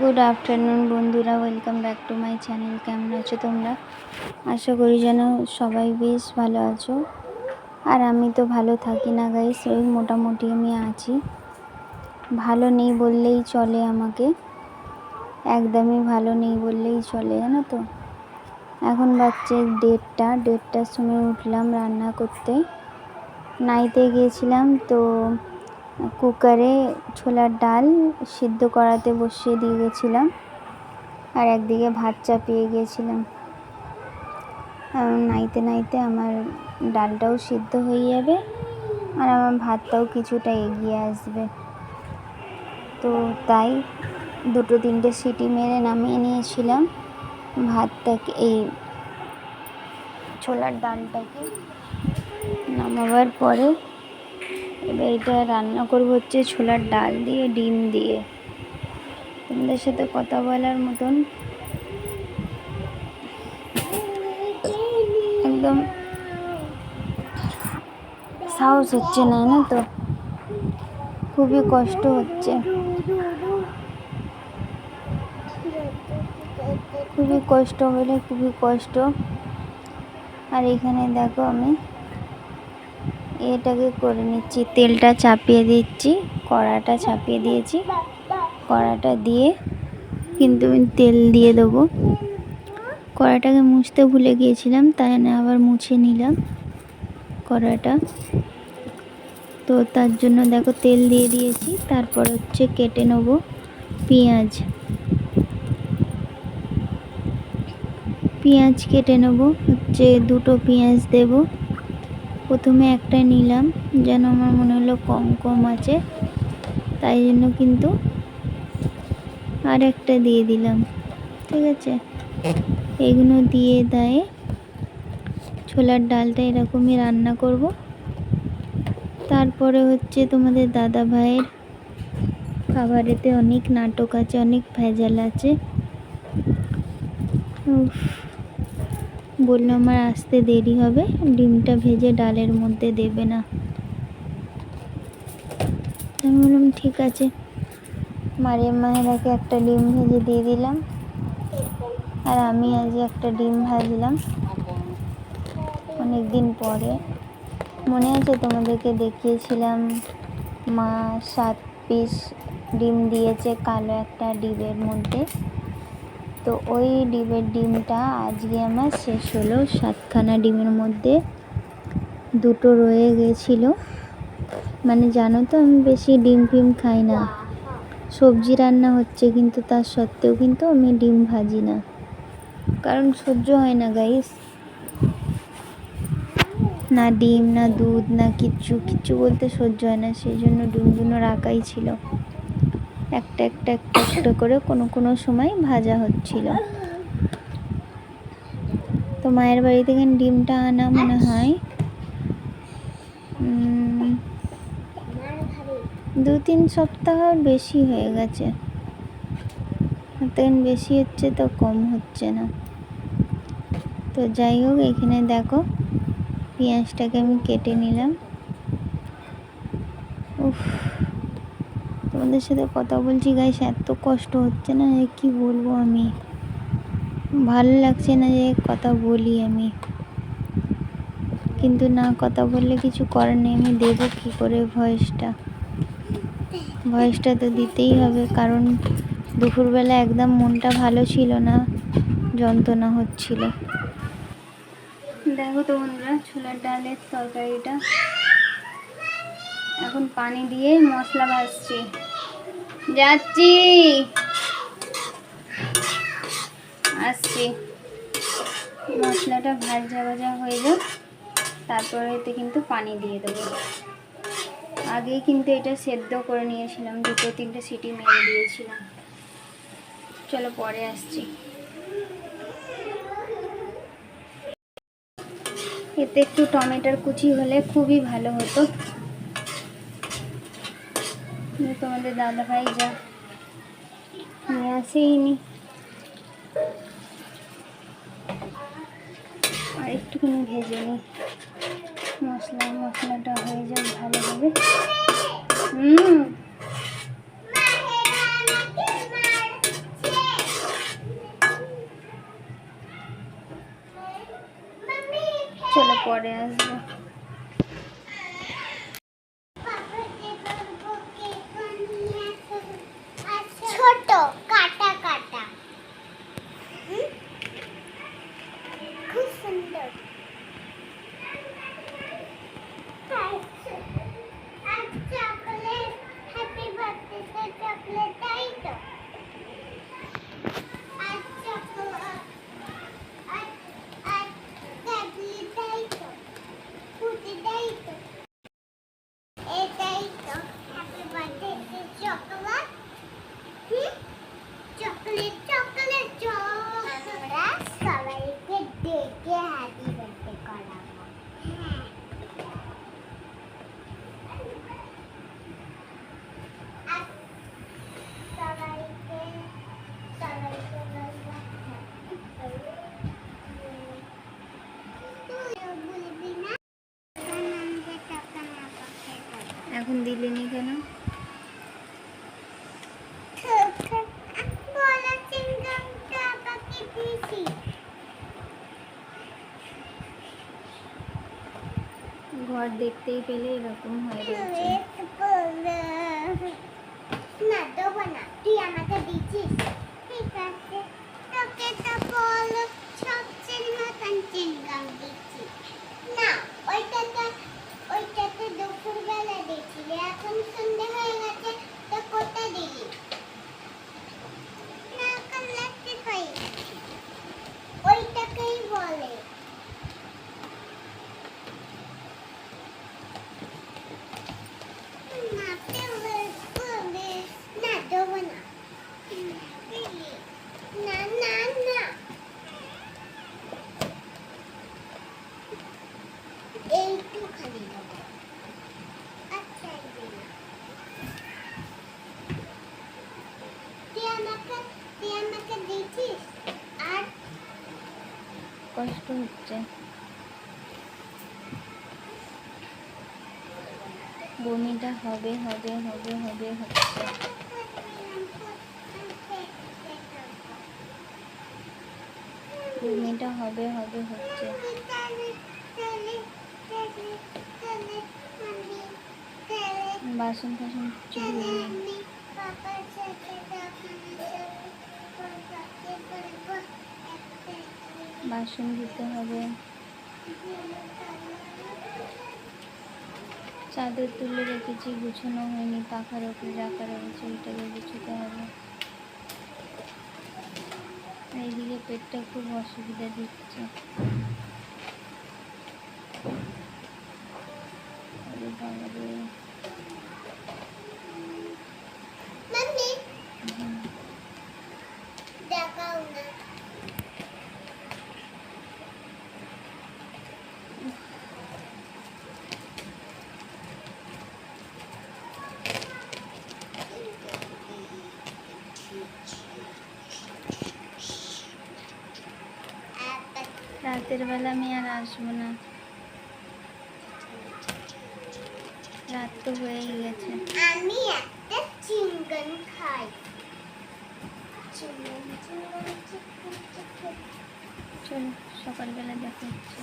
Good afternoon বন্ধুরা, welcome back to my channel. কেমন আছো তোমরা? আশা করি যেন সবাই বেশ ভালো আছো। আর আমি তো ভালো থাকি না গাইস, ওই মোটামুটি আমি আছি। ভালো নেই বললেই চলে, আমাকে একদমই ভালো নেই বললেই চলে, জানো তো। এখন বাজছে 1:30টার সময় উঠলাম রান্না করতে। নাইতে গিয়েছিলাম তো কুকারে ছোলার ডাল সিদ্ধ করাতে বসিয়ে দিয়ে গেছিলাম, আর একদিকে ভাত চাপিয়ে গিয়েছিলাম। নাইতে নাইতে আমার ডালটাও সিদ্ধ হয়ে যাবে আর আমার ভাতটাও কিছুটা এগিয়ে আসবে। তো তাই 2-3টে সিটি মেরে নামিয়ে নিয়েছিলাম ভাতটাকে, এই ছোলার ডালটাকে। নামাবার পরে এবার এটা রান্না করবো হচ্ছে ছোলার ডাল দিয়ে, ডিম দিয়ে। তোমাদের সাথে কথা বলার মতন একদম সাহস হচ্ছে না, না তো, খুবই কষ্ট হচ্ছে, খুবই কষ্ট বলে খুবই কষ্ট। আর এখানে দেখো আমি এটাকে করে নিচ্ছি, তেলটা চাপিয়ে দিচ্ছি, কড়াটা চাপিয়ে দিয়েছি। কড়াটা দিয়ে কিন্তু আমি তেল দিয়ে দেবো। কড়াটাকে মুছতে ভুলে গিয়েছিলাম, তাই না আবার মুছে নিলাম কড়াটা। তো তার জন্য দেখো তেল দিয়ে দিয়েছি। তারপর হচ্ছে কেটে নেব পেঁয়াজ। পেঁয়াজ কেটে নেব হচ্ছে 2টো পেঁয়াজ দেব। প্রথমে একটা নিলাম, যেন আমার মনে হলো কম কম আছে, তাই জন্য কিন্তু আর একটা দিয়ে দিলাম। ঠিক আছে, এগুলো দিয়ে দেয় ছোলার ডালটা এরকমই রান্না করব। তারপরে হচ্ছে তোমাদের দাদা ভাইয়ের খাবারেতে অনেক নাটক আছে, অনেক ভেজাল আছে। বললো আমার আসতে দেরি হবে, ডিমটা ভেজে ডালের মধ্যে দেবে না। আমি বললাম ঠিক আছে। মারিয়াম মাহেরাকে একটা ডিম ভেজে দিয়ে দিলাম, আর আমি আজ একটা ডিম ভাজলাম অনেক দিন পরে। মনে আছে তোমাদেরকে দেখিয়েছিলাম, মা 7 পিস ডিম দিয়েছে কালো একটা ডিমের মধ্যে। তো ওই ডিমটা আজকে আমার শেষ হলো। 7খানা ডিমের মধ্যে 2টো রয়ে গেছিলো। মানে জানো তো আমি বেশি ডিম ফিম খাই না, সবজি রান্না হচ্ছে কিন্তু তার সত্ত্বেও কিন্তু আমি ডিম ভাজি না, কারণ সহ্য হয় না গাইস। না ডিম, না দুধ, না কিচ্ছু বলতে সহ্য হয় না। সেই জন্য ডিমগুলো রাখাই ছিল, একটা একটা করে কোনো সময় ভাজা হচ্ছিল। তো মায়ের বাড়ি থেকে ডিমটা আনা মনে হয় 2-3 সপ্তাহ বেশি হয়ে গেছে। তখন বেশি হচ্ছে তো কম হচ্ছে না। তো যাই হোক, এখানে দেখো পেঁয়াজটাকে আমি কেটে নিলাম। উফ, তোমাদের সাথে কথা বলছি গাইস, এত কষ্ট হচ্ছে না যে কি বলবো। আমি ভালো লাগছে না যে কথা বলি আমি, কিন্তু না কথা বললে কিছু করার নেই। আমি দেবো কী করে ভয়েসটা তো দিতেই হবে, কারণ দুপুরবেলা একদম মনটা ভালো ছিল না, যন্ত্রণা হচ্ছিল। দেখো তো বন্ধুরা, ছোলার ডালের তরকারিটা এখন পানি দিয়ে মশলা ভাজছি। যাচ্ছি, আসছি। মশলাটা ভাজা হয়ে যাক, তারপরে এতে কিন্তু পানি দিয়ে দেবো। আগেই কিন্তু এটা সেদ্ধ করে নিয়েছিলাম, 2-3টে সিটি মেরে দিয়েছিলাম। চলো পরে আসছি। এতে একটু টমেটোর কুচি হলে খুবই ভালো হতো। তোমাদের দাদা ভাই যা নিয়ে আসেইনি। আর একটুখানি ভেজে নিই, মশলাটা হয়ে যাক ভালোভাবে। চলো পরে আসবো। ছোট কাটা কাটা খুব সুন্দর। চকলেট হ্যাপি বার্থডে চকলেট তাই তো। আর চকলেট আর আর ক্যাডলি তাই তো। ফুটি তাই তো। এটাই তো happy birthday chocolate. Chocolate chocolate আমরা সবাইকে ডেকে হ্যাপি বার্থডে করাবো। আর সবাইকে সবাইকে বলবো তুইও বলবি না আমাদের টাকা না পাঠাতে। এখন দিলিনি কেন? বলা চিংগামটা বাকি দিয়েছি। ঘর দেখতেই পেলে এরকম হয়ে যাচ্ছে। না দেবো না, তুই আমাকে দিচ্ছিস। ঠিক আছে, তোকে তো বলো সবচেয়ে মতন চিংগাম দিচ্ছি। না ওইটাতে দুপুরবেলা দিয়েছিলে, এখন সন্ধ্যে হয়ে গেছে তো কোথায় দিলি? না কালারটি খাই ওইটাকেই বলে। না দেবো না। না না না এইটু খালি দেবো। আচ্ছা তুই আমাকে দিচ্ছিস আর কষ্ট হচ্ছে। বমিটা হবে হবে হবে হবে হচ্ছে। বমিটা হবে হবে হচ্ছে। বাসন টাসন কিছু ধুইনি। বাসন ধুতে হবে। চাদর তুলে রেখেছি, গুছানো হয়নি, পাখার ওপরে রাখা রয়েছে, এটাকে গুছোতে হবে। এইদিকে পেটটা খুব অসুবিধা দিচ্ছে। আরে বাবা রে। দেখাও না। রাতের বেলা আমি আর আসবো না, রাত তো হয়েই গেছে। আমি একটা চিংগাম খাই। চিংগাম চিংগাম চিংগাম। চলো সকালবেলা দেখা হচ্ছে।